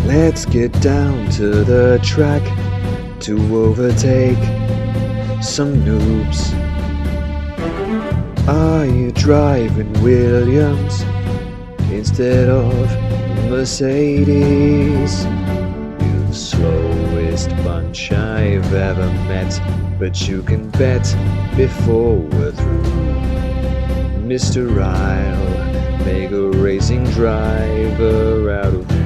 Let's get down to the track to overtake some noobs. Are you driving Williams instead of Mercedes? You're the slowest bunch I've ever met, but you can bet before we're through, Mr. I'll make a racing driver out of you.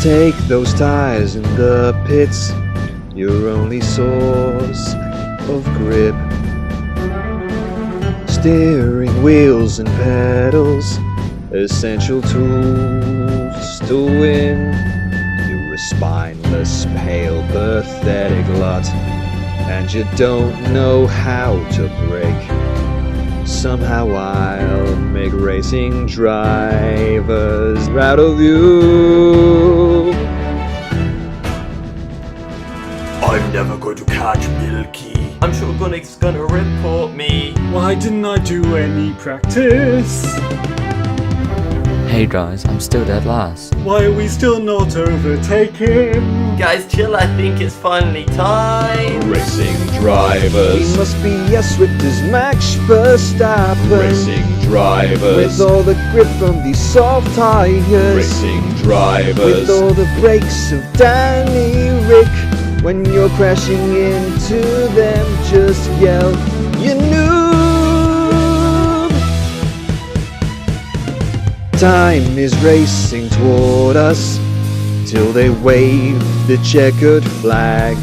Take those tires in the pits, your only source of grip. Steering wheels and pedals, essential tools to win. You're a spineless, pale, pathetic lot, and you don't know how to brake. Somehow I'll make racing drivers out of you. I'm never going to catch Milky. I'm sure Gunnick's gonna report me. Why didn't I do any practice? Hey guys, I'm still dead last. Why are we still not overtaking? Guys, chill, I think it's finally time. Racing drivers, we must be as swift as Max Verstappen. Racing drivers, with all the grip from these soft tires. Racing drivers, with all the brakes of Danny Rick. When you're crashing into them, just yell, you noob! Time is racing toward us till they wave the checkered flag.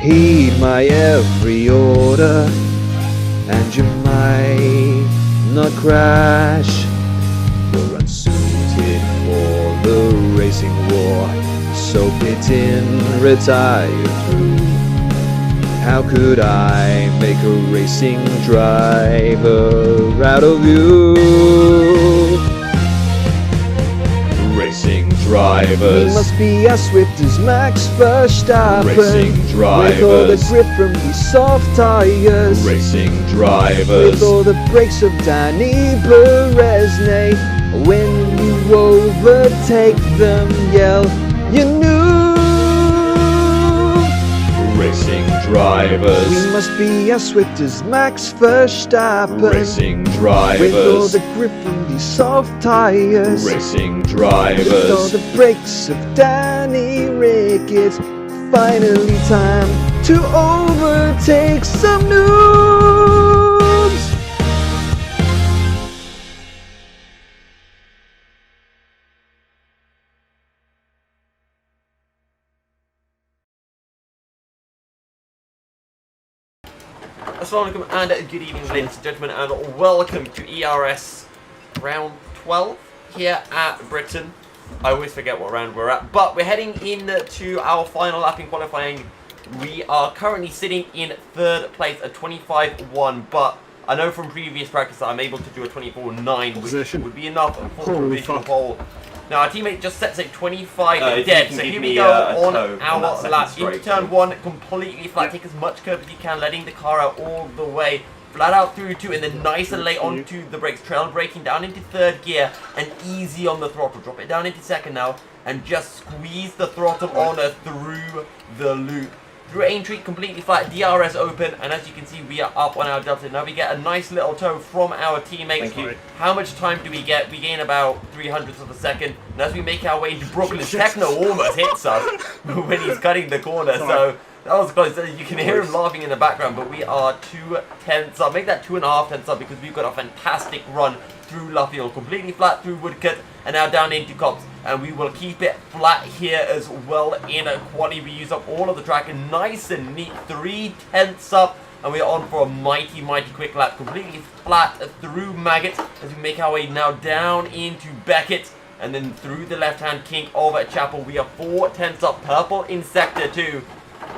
Heed my every order and you might not crash. You're unsuited for the racing war, so pit in, retire through. How could I make a racing driver out of you? Racing drivers, we must be as swift as Max Verstappen. Racing drivers, with all the grip from these soft tires. Racing drivers, with all the brakes of Danny Beresney. When you overtake them, yell, you noob! Racing drivers, we must be as swift as Max Verstappen. Racing drivers, with all the grip from these soft tires. Racing drivers, with all the brakes of Danny Rick. It's finally time to overtake some noobs. Assalamu alaikum and good evening, ladies and gentlemen, and welcome to ERS round 12 here at Britain. I always forget what round we're at, but we're heading into our final lap in qualifying. We are currently sitting in third place at 25.1, but I know from previous practice that I'm able to do a 24.9, which would be enough for a provisional pole. Now our teammate just sets a 25 dead, so here we go on our lap. Into turn 1, completely flat, take as much curve as you can, letting the car out all the way. Flat out through 2, and then nice and late onto the brakes, trail braking down into third gear, and easy on the throttle. Drop it down into second now, and just squeeze the throttle on through the loop. Through Aintree, completely flat, DRS open, and as you can see, we are up on our delta. Now we get a nice little tow from our teammates. How much time do we get? We gain about 300ths of a second, and as we make our way into Brooklyn, Techno almost hits us when he's cutting the corner, so that was close. You can hear him laughing in the background, but we are 2 tenths up. Make that 2.5 tenths up because we've got a fantastic run through Luffield, completely flat through Woodcut, and now down into Cops. And we will keep it flat here as well in a quali. We use up all of the track, and nice and neat, 3 tenths up, and we're on for a mighty, mighty quick lap, completely flat through Maggot as we make our way now down into Beckett, and then through the left-hand kink of Chapel. We are 4 tenths up, purple in sector 2.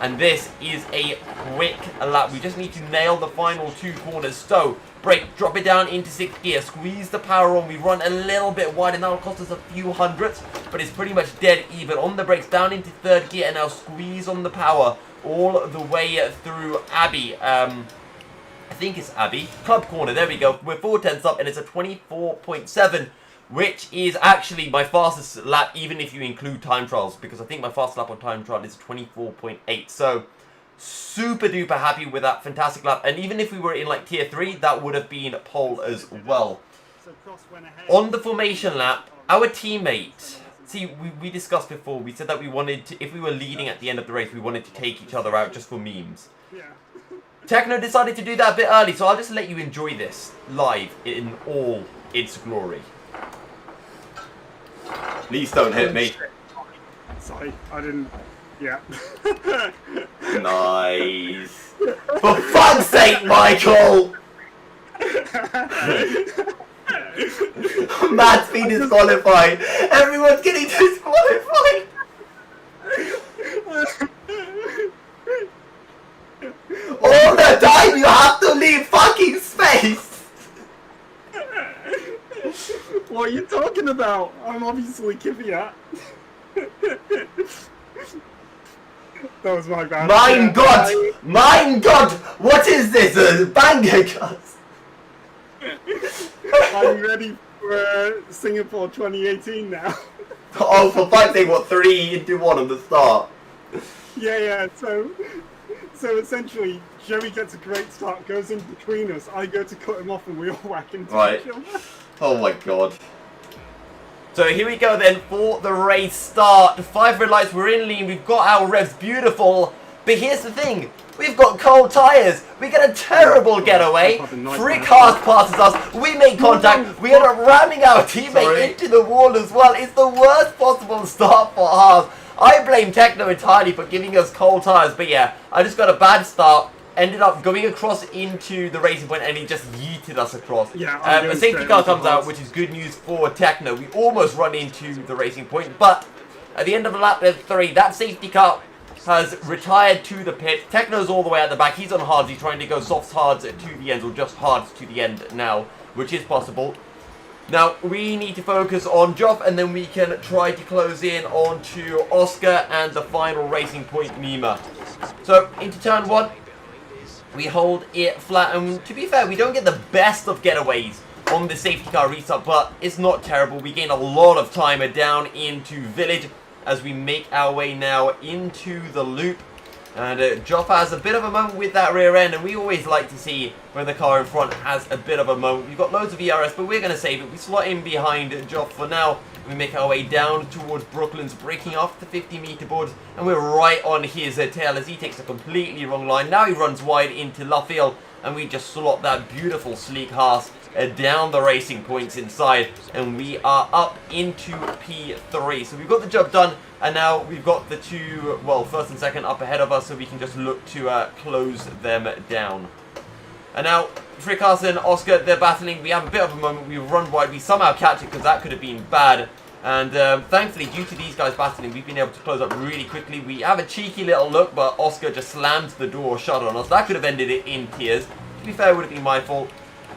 And this is a quick lap. We just need to nail the final 2 corners. So, brake, drop it down into 6th gear, squeeze the power on. We run a little bit wide, and that'll cost us a few hundredths, but it's pretty much dead even. On the brakes, down into 3rd gear, and now squeeze on the power all the way through Abbey. think it's Abby. Club corner, there we go. We're 4 tenths up and it's a 24.7, which is actually my fastest lap, even if you include time trials, because I think my fastest lap on time trial is 24.8. So, super duper happy with that fantastic lap. And even if we were in like tier 3, that would have been pole as well. On the formation lap, our teammate, see, we discussed before, we said that we wanted to, if we were leading at the end of the race, we wanted to take each other out just for memes. Yeah. Techno decided to do that a bit early, so I'll just let you enjoy this live in all its glory. Please don't hit me. Sorry, I didn't. Yeah. Nice. For fuck's sake, Michael! Matt's been disqualified. Everyone's getting disqualified. All the time you have to leave fucking space. What are you talking about? I'm obviously Kvyat. That was my bad. Mein Gott! Mein Gott! What is this? A banger cuss? I'm ready for Singapore 2018 now. Oh, for fuck's sake, what, 3 into 1 on the start? Yeah. So essentially, Joey gets a great start, goes in between us. I go to cut him off, and we all whack into each other. Oh my god. So here we go then for the race start. 5 red lights, we're in lean, we've got our revs, beautiful. But here's the thing, we've got cold tyres. We get a terrible getaway. 3 cars passes us, we make contact, we end up ramming our teammate into the wall as well. It's the worst possible start for ours. I blame Techno entirely for giving us cold tyres, but yeah, I just got a bad start. Ended up going across into the racing point and he just yeeted us across. Yeah, a safety car comes out, which is good news for Techno. We almost run into the racing point, but at the end of the lap 3, that safety car has retired to the pit. Techno's all the way at the back. He's on hards. He's trying to go soft hards to the end, or just hards to the end now, which is possible. Now, we need to focus on Joff, and then we can try to close in onto Oscar and the final racing point, Nima. So, into turn 1. We hold it flat, and to be fair, we don't get the best of getaways on the safety car restart, but it's not terrible. We gain a lot of time down into Village as we make our way now into the loop. And Joff has a bit of a moment with that rear end, and we always like to see when the car in front has a bit of a moment. We've got loads of ERS, but we're going to save it. We slot in behind Joff for now. We make our way down towards Brooklyn's, breaking off the 50-meter boards, and we're right on his tail as he takes a completely wrong line. Now he runs wide into Luffield, and we just slot that beautiful sleek Haas down the racing points inside, and we are up into P3. So we've got the job done, and now we've got the 2, well, first and second up ahead of us, so we can just look to close them down. And now, Frickas and Oscar, they're battling. We have a bit of a moment. We run wide. We somehow catch it because that could have been bad. And thankfully, due to these guys battling, we've been able to close up really quickly. We have a cheeky little look, but Oscar just slams the door shut on us. That could have ended it in tears. To be fair, it would have been my fault.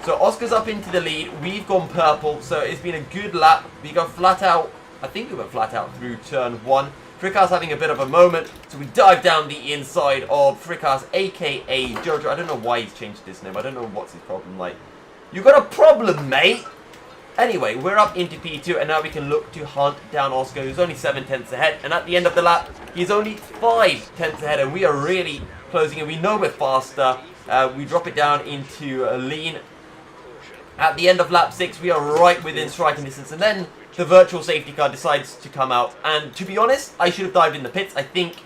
So Oscar's up into the lead. We've gone purple, so it's been a good lap. We go flat out. I think we went flat out through turn 1. Frickas having a bit of a moment, so we dive down the inside of Frickas, aka Jojo. I don't know why he's changed his name. I don't know what's his problem like. You got a problem, mate? Anyway, we're up into P2, and now we can look to hunt down Oscar, who's only 7 tenths ahead. And at the end of the lap, he's only 5 tenths ahead, and we are really closing, and we know we're faster. We drop it down into a lean. At the end of lap 6, we are right within striking distance, and then the virtual safety car decides to come out. And to be honest, I should have dived in the pits. I think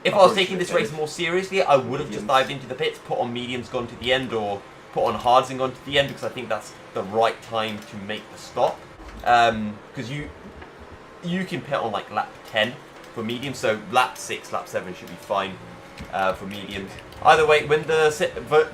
if I was taking this race more seriously, I would have just dived into the pits, put on mediums, gone to the end, or put on hards and gone to the end, because I think that's the right time to make the stop. Because you can pit on like lap 10 for mediums, so lap 6, lap 7 should be fine for mediums. Either way, when the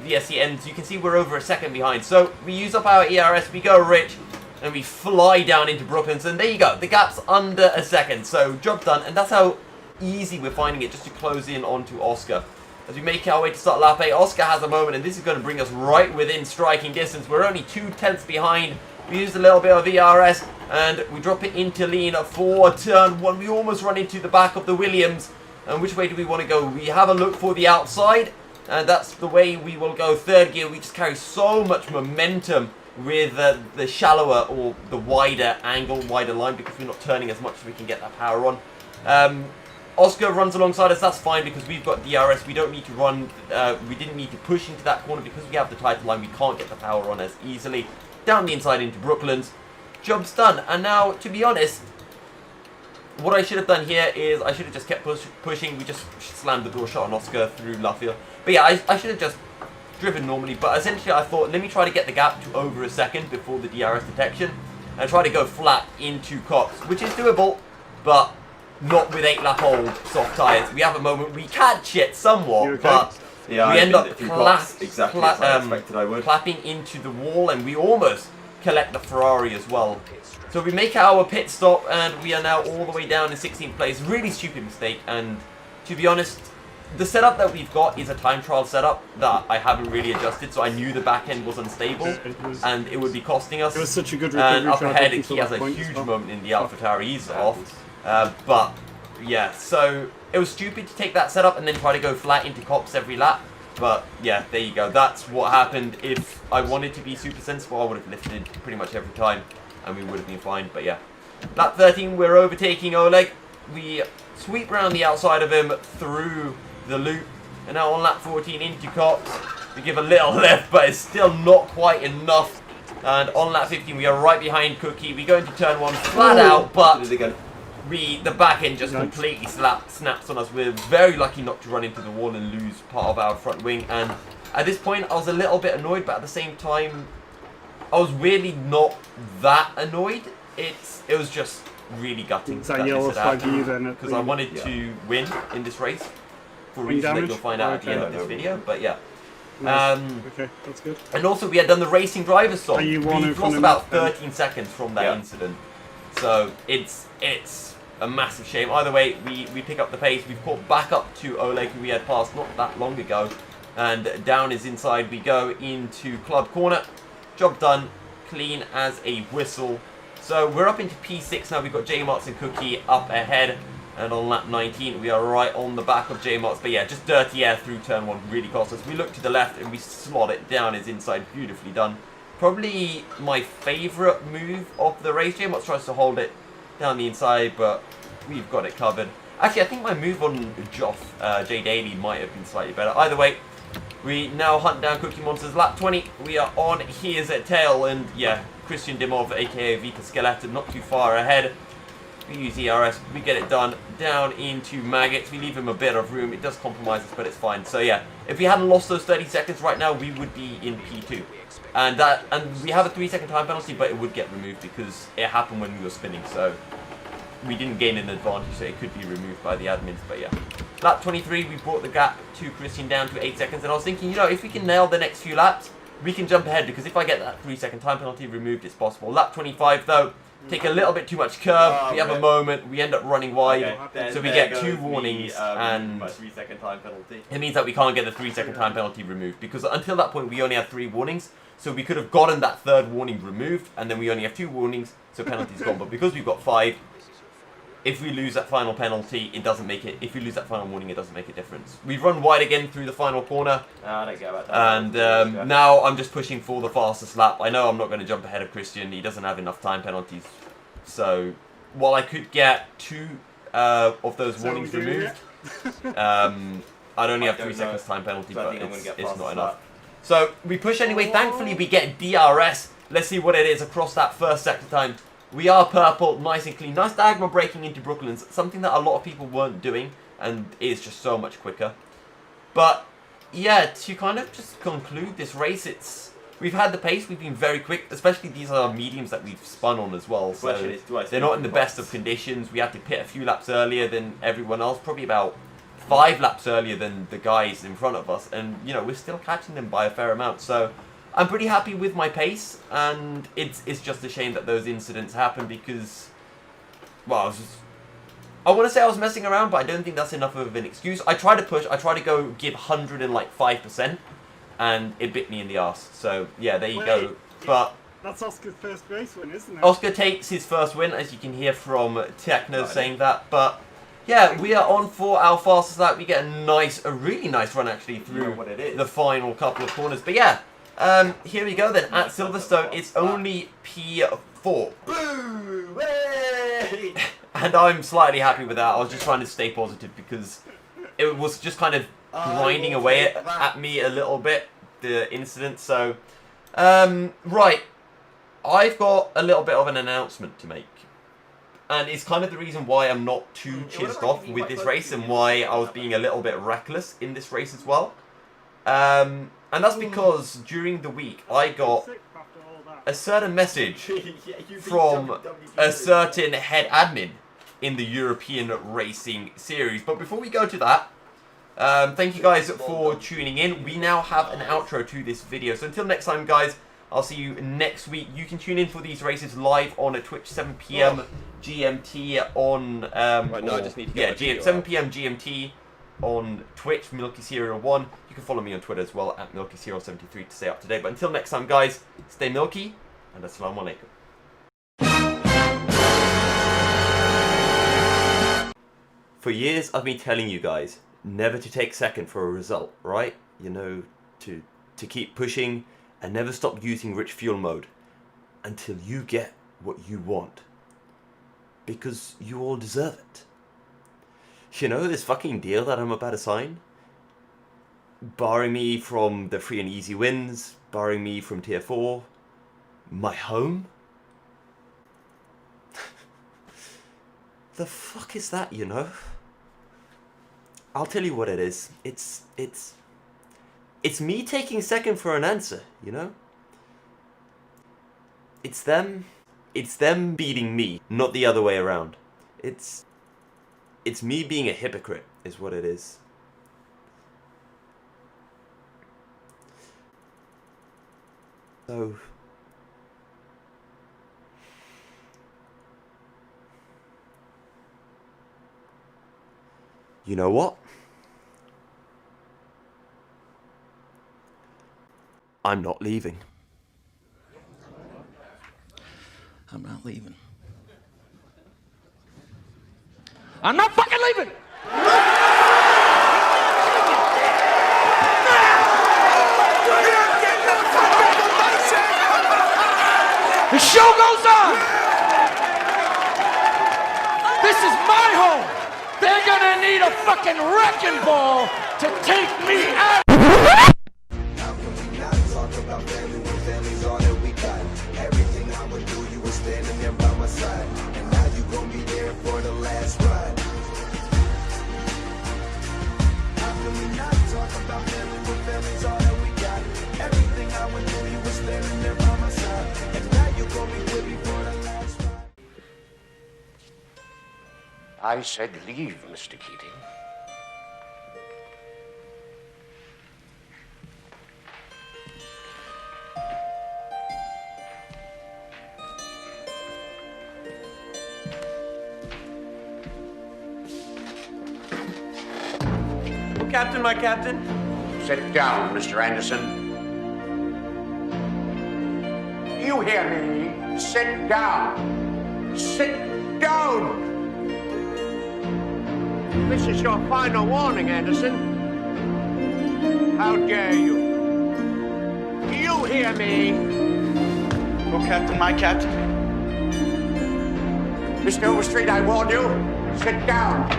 VSC ends, you can see we're over a second behind. So we use up our ERS, we go rich, and we fly down into Brooklyn. And there you go, the gap's under a second. So job done, and that's how easy we're finding it, just to close in onto Oscar. As we make our way to start lap 8, Oscar has a moment, and this is going to bring us right within striking distance. We're only 2 tenths behind. We used a little bit of ERS, and we drop it into lean for turn 1. We almost run into the back of the Williams. And which way do we want to go? We have a look for the outside. And that's the way we will go. Third gear, we just carry so much momentum with the shallower or the wider angle, wider line, because we're not turning as much so we can get that power on. Oscar runs alongside us, that's fine because we've got DRS, we don't need to run, we didn't need to push into that corner because we have the title line, we can't get the power on as easily. Down the inside into Brooklands, job's done. And now, to be honest, what I should have done here is I should have just kept pushing, we just slammed the door shot on Oscar through Luffield. But yeah, I should have just driven normally, but essentially I thought, let me try to get the gap to over a second before the DRS detection, and try to go flat into Cops, which is doable, but not with 8-lap-old soft tyres. We have a moment, we catch it somewhat, Okay? but Yeah, we end up exactly as I expected I would. clapping into the wall, and we almost collect the Ferrari as well. So we make our pit stop, and we are now all the way down in 16th place. Really stupid mistake, and to be honest, the setup that we've got is a time trial setup that I haven't really adjusted, so I knew the back end was unstable, and it would be costing us. It was such a good recovery. And up drive ahead, up until he has that a point huge as well. moment in the AlphaTauri. He's off. But, yeah, so it was stupid to take that setup and then try to go flat into Cops every lap. But, yeah, there you go. That's what happened. If I wanted to be super sensible, I would have lifted pretty much every time, and we would have been fine. But, yeah. Lap 13, we're overtaking Oleg. We sweep around the outside of him through the loop. And now on lap 14 into Cops. We give a little lift, but it's still not quite enough. And on lap 15, we are right behind Cookie. We go into turn 1 flat out, but the back end just completely snaps on us. We're very lucky not to run into the wall and lose part of our front wing. And at this point, I was a little bit annoyed, but at the same time, I was weirdly not that annoyed. It was just really gutting that yellow this flag had you happened, then? because I wanted to win in this race for a reason that damage? you'll find out at the end of this video. But yeah. Nice. Okay, that's good. And also, we had done the racing driver song. Are you We one lost from about him? 13 seconds from that incident, so it's a massive shame. Either way, we pick up the pace. We've caught back up to Oleg, who we had passed not that long ago, and down is inside. We go into club corner. Job done, clean as a whistle. So we're up into P6 now. We've got J Marks and Cookie up ahead. And on lap 19, we are right on the back of J Marks. But yeah, just dirty air through turn 1 really cost us. We look to the left and we slot it down his inside. Beautifully done. Probably my favourite move of the race. J Marks tries to hold it down the inside, but we've got it covered. Actually, I think my move on Joff, J Daly, might have been slightly better. Either way, we now hunt down Cookie Monsters. Lap 20, we are on his tail. And yeah, Christian Dimov, aka Vita Skeleton, not too far ahead. We use ERS, we get it done, down into Maggots, we leave him a bit of room, it does compromise us, but it's fine. So yeah, if we hadn't lost those 30 seconds right now, we would be in P2. And we have a 3-second time penalty, but it would get removed because it happened when we were spinning, so we didn't gain an advantage, so it could be removed by the admins, but yeah. Lap 23, we brought the gap to Christian down to 8 seconds, and I was thinking, you know, if we can nail the next few laps, we can jump ahead, because if I get that 3-second time penalty removed, it's possible. Lap 25, though, take a little bit too much curve, we have a moment, we end up running wide, so we get 2 warnings, and 3-second time penalty. it means that we can't get the 3-second time penalty removed, because until that point we only had 3 warnings, so we could have gotten that 3rd warning removed, and then we only have 2 warnings, so penalty's gone. But because we've got 5, if we lose that final penalty, it doesn't make it. If we lose that final warning, it doesn't make a difference. We've run wide again through the final corner. I don't care about that. And now I'm just pushing for the fastest lap. I know I'm not going to jump ahead of Christian. He doesn't have enough time penalties. So while I could get 2 of those warnings removed, I'd only have 3 seconds time penalty, but it's not enough. So we push anyway. Thankfully, we get DRS. Let's see what it is across that first sector time. We are purple, nice and clean. Nice diagonal braking into Brooklands, something that a lot of people weren't doing, and is just so much quicker. But yeah, to kind of just conclude this race, we've had the pace, we've been very quick, especially these are mediums that we've spun on as well, so they're not in the best of conditions. We had to pit a few laps earlier than everyone else, probably about 5 laps earlier than the guys in front of us, and you know, we're still catching them by a fair amount. So I'm pretty happy with my pace, and it's just a shame that those incidents happened because, well, I want to say I was messing around, but I don't think that's enough of an excuse. I tried to push, I tried to go give 105%, and it bit me in the arse. So yeah, there you go. But that's Oscar's first race win, isn't it? Oscar takes his first win, as you can hear from Techno saying that. But yeah, we are on for our fastest lap. We get a really nice run actually through the final couple of corners. But yeah, here we go then. At Silverstone, it's only P4. Boo! Hey! And I'm slightly happy with that. I was just trying to stay positive because it was just kind of grinding away at me a little bit, the incident. So, right, I've got a little bit of an announcement to make. And it's kind of the reason why I'm not too chizzed off with this race and why I was being a little bit reckless in this race as well. And that's because during the week I got a certain message from a certain head admin in the European Racing Series. But before we go to that, thank you guys for tuning in. We now have an outro to this video. So until next time, guys, I'll see you next week. You can tune in for these races live on Twitch, 7 PM GMT on... Right, no, I just need to get my 7 PM GMT on Twitch, Milky Serial 1. You can follow me on Twitter as well, at Milky Serial 73 to stay up to date. But until next time, guys, stay milky, and assalamu alaikum. For years, I've been telling you guys never to take second for a result, right? You know, to keep pushing and never stop using rich fuel mode until you get what you want. Because you all deserve it. You know, this fucking deal that I'm about to sign? Barring me from the free and easy wins, barring me from tier 4, my home? The fuck is that, you know? I'll tell you what it is. It's me taking second for an answer, you know? It's them beating me, not the other way around. It's me being a hypocrite, is what it is. So... you know what? I'm not leaving. I'm not leaving. I'm not fucking leaving! The show goes on! This is my home! They're gonna need a fucking wrecking ball to take me out! How can we not talk about family when family's all that we got? Everything I would do, you were standing there by my side. And now you gon' be there for the last ride. How can we not talk about family when family's all that we got? Everything I would do, you were standing there by my side. And now you gon' be with me for the last ride. I said leave, Mr. Keating. Captain, my captain. Sit down, Mr. Anderson. You hear me? Sit down. Sit down! This is your final warning, Anderson. How dare you? You hear me? Oh, Captain, my captain. Mr. Overstreet, I warn you. Sit down.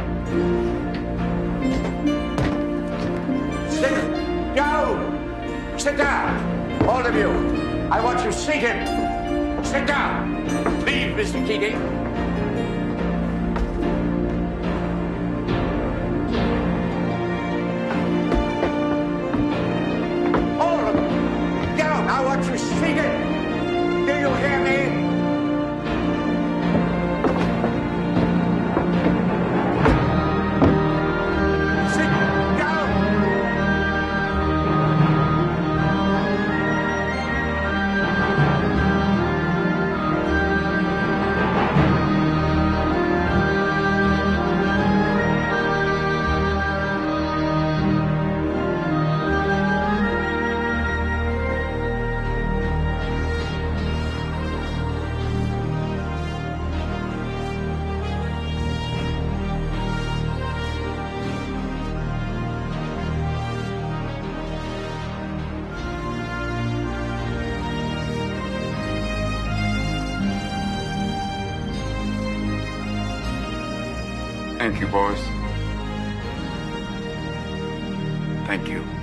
Sit down. Sit down. All of you. I want you seated. Sit down. Leave, Mr. Keating. I want you seated. Do you hear me? Sit down. Thank you, boys. Thank you.